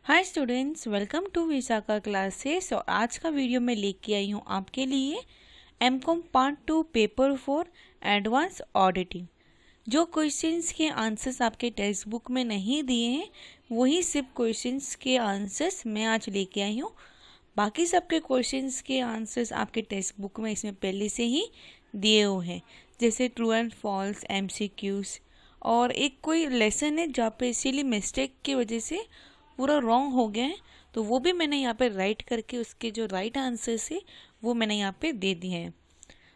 Hi students, welcome to Vishakha classes. और आज का वीडियो मैं लेके आई हूँ आपके लिए MCom part 2 paper 4 advance auditing. जो क्वेश्चंस के आंसर्स आपके टेक्स्ट बुक में नहीं दिए हैं वही सिर्फ क्वेश्चंस के आंसर्स मैं आज लेके आई हूँ। बाकी सबके क्वेश्चंस के आंसर्स आपके टेक्स्ट बुक में इसमें पहले से ही दिए हुए हैं, जैसे ट्रू एंड फॉल्स, एमसीक्यूज और एक कोई लेसन है जहाँ पे इसीलिए मिस्टेक की वजह से पूरा रॉन्ग हो गया है, तो वो भी मैंने यहाँ पे राइट करके उसके जो राइट आंसर्स है वो मैंने यहाँ पे दे दिए हैं।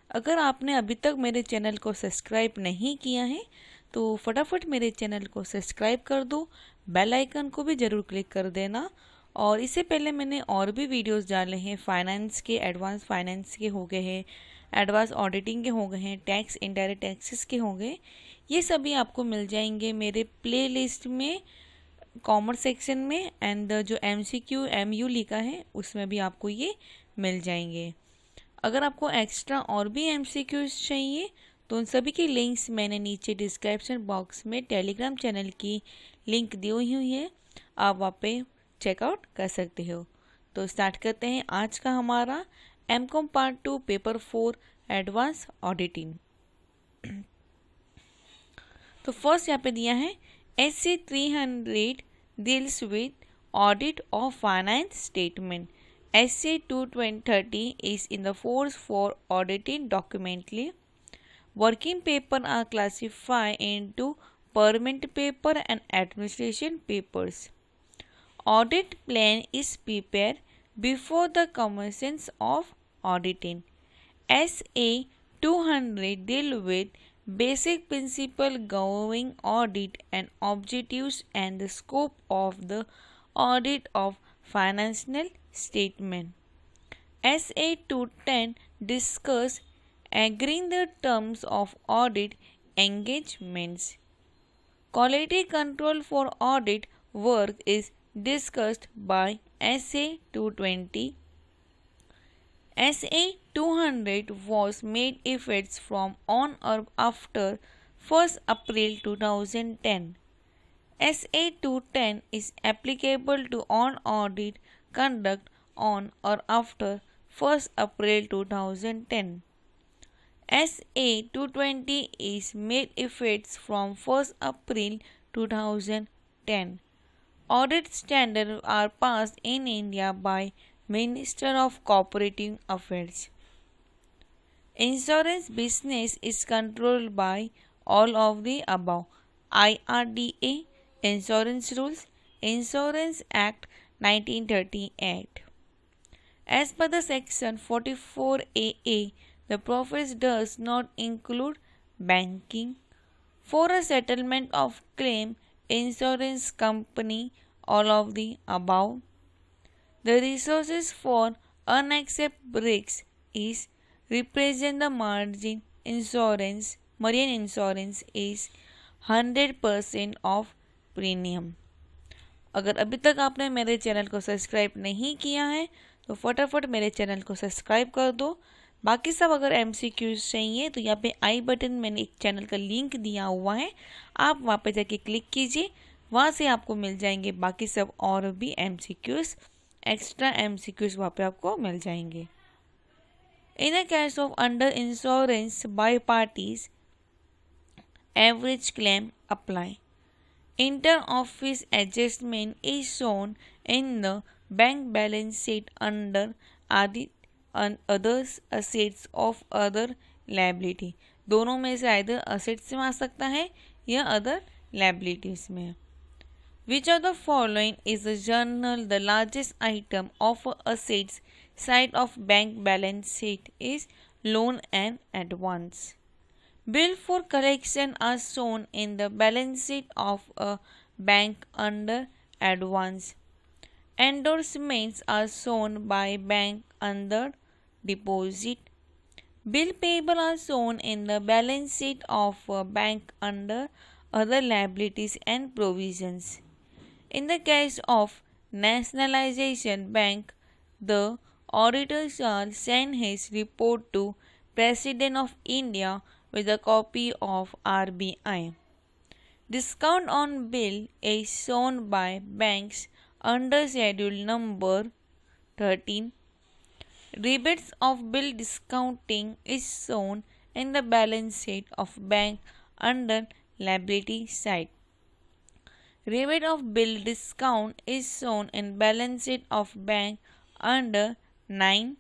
अगर आपने अभी तक मेरे चैनल को सब्सक्राइब नहीं किया है तो फटाफट मेरे चैनल को सब्सक्राइब कर दो, बेल आइकन को भी ज़रूर क्लिक कर देना। और इससे पहले मैंने और भी वीडियोस डाले हैं, फाइनेंस के, एडवांस फाइनेंस के हो गए हैं, एडवांस ऑडिटिंग के हो गए हैं, टैक्स इनडायरेक्ट टैक्सेस के हो गए। ये सभी आपको मिल जाएंगे मेरे प्ले लिस्ट में, कॉमर्स सेक्शन में। एंड जो MCQ MU लिखा है उसमें भी आपको ये मिल जाएंगे। अगर आपको एक्स्ट्रा और भी MCQs चाहिए तो उन सभी की लिंक्स मैंने नीचे डिस्क्रिप्शन बॉक्स में टेलीग्राम चैनल की लिंक दी हुई है, आप वहाँ पे चेकआउट कर सकते हो। तो स्टार्ट करते हैं आज का हमारा MCOM part 2 paper 4 advance auditing. तो फर्स्ट यहाँ पे दिया है SC 300 deals with audit of finance statement. SC 230 is in the force for auditing documentally. Working paper are classified into permanent paper and administration papers. Audit plan is prepared before the commencement of auditing. SA 200 deal with basic principle governing audit and objectives and the scope of the audit of financial statement. SA 210 discuss agreeing the terms of audit engagements. Quality control for audit work is discussed by SA 220. SA 200 was made effective from on or after 1st April 2010. SA 210 is applicable to on audit conduct on or after 1st April 2010. SA 220 is made effective from 1st April 2010. Audit standards are passed in India by Minister of Cooperative Affairs. Insurance business is controlled by all of the above. IRDA, Insurance Rules, Insurance Act 1938. As per the section 44AA, the profits does not include banking. For a settlement of claim, insurance company, all of the above. The resources for unaccepted risks is represent the margin insurance, marine insurance is 100% of premium. अगर अभी तक आपने मेरे channel को subscribe नहीं किया है तो फटाफट मेरे चैनल को सब्सक्राइब कर दो। बाकी सब अगर MCQs चाहिए तो यहाँ पे आई बटन मैंने एक चैनल का लिंक दिया हुआ है, आप वहाँ पे जाके क्लिक कीजिए, वहाँ से आपको मिल जाएंगे बाकी सब और भी MCQs, एक्स्ट्रा MCQs वहाँ पे आपको मिल जाएंगे। In the case of under insurance by parties, average claim apply. Inter office adjustment is shown in the bank balance sheet under other assets of other liability. दोनों में से either assets में आ सकता है या other liabilities में। Which of the following is the journal the largest item of assets side of bank balance sheet is loan and advance. Bill for collection are shown in the balance sheet of a bank under advance. Endorsements are shown by bank under deposit. Bill payable are shown in the balance sheet of a bank under other liabilities and provisions. In the case of nationalization bank, the auditor shall send his report to President of India with a copy of RBI. Discount on bill is shown by banks under schedule number 13. Rebates of bill discounting is shown in the balance sheet of bank under liability side. Rebate of bill discount is shown in balance sheet of bank under 9.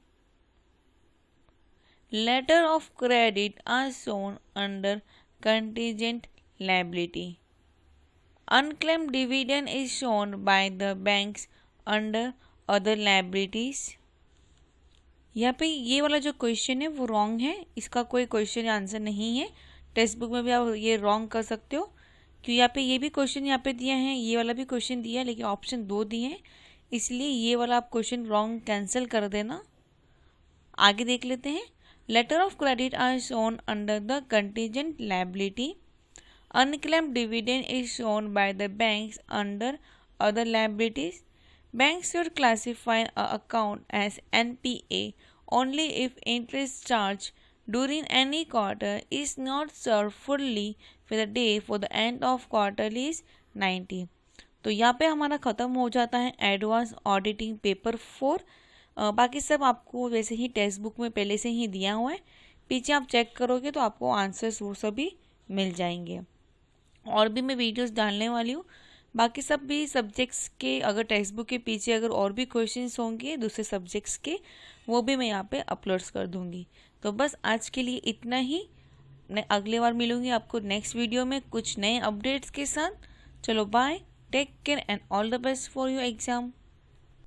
Letter of credit are shown under contingent liability. Unclaimed dividend is shown by the banks under other liabilities. यहाँ पे ये वाला जो question है वो wrong है, इसका कोई क्वेश्चन आंसर नहीं है। टेक्स्ट बुक में भी आप ये रॉन्ग कर सकते हो, क्योंकि यहाँ पे ये भी क्वेश्चन यहाँ पे दिया है, ये वाला भी क्वेश्चन दिया है, लेकिन ऑप्शन 2 दिए हैं, इसलिए ये वाला आप क्वेश्चन रॉन्ग कैंसिल कर देना। आगे देख लेते हैं। Letter of credit are shown under the contingent liability. Unclaimed dividend is shown by the banks under other liabilities. Banks should classify an account as NPA only if interest charged during any quarter is not served fully for the day for the end of quarter is 90। तो यहाँ पे हमारा ख़त्म हो जाता है advance auditing paper 4। बाकी सब आपको वैसे ही टेक्स्ट बुक में पहले से ही दिया हुआ है, पीछे आप चेक करोगे तो आपको आंसर्स वो सभी मिल जाएंगे। और भी मैं वीडियोस डालने वाली हूँ, बाकी सब भी सब्जेक्ट्स के, अगर टेक्स्ट बुक के पीछे अगर और भी क्वेश्चंस होंगे दूसरे सब्जेक्ट्स के, वो भी मैं यहाँ पे अपलोड्स कर दूँगी। तो बस आज के लिए इतना ही। मैं अगले बार मिलूँगी आपको नेक्स्ट वीडियो में कुछ नए अपडेट्स के साथ। चलो bye, take care and all the best for your exam.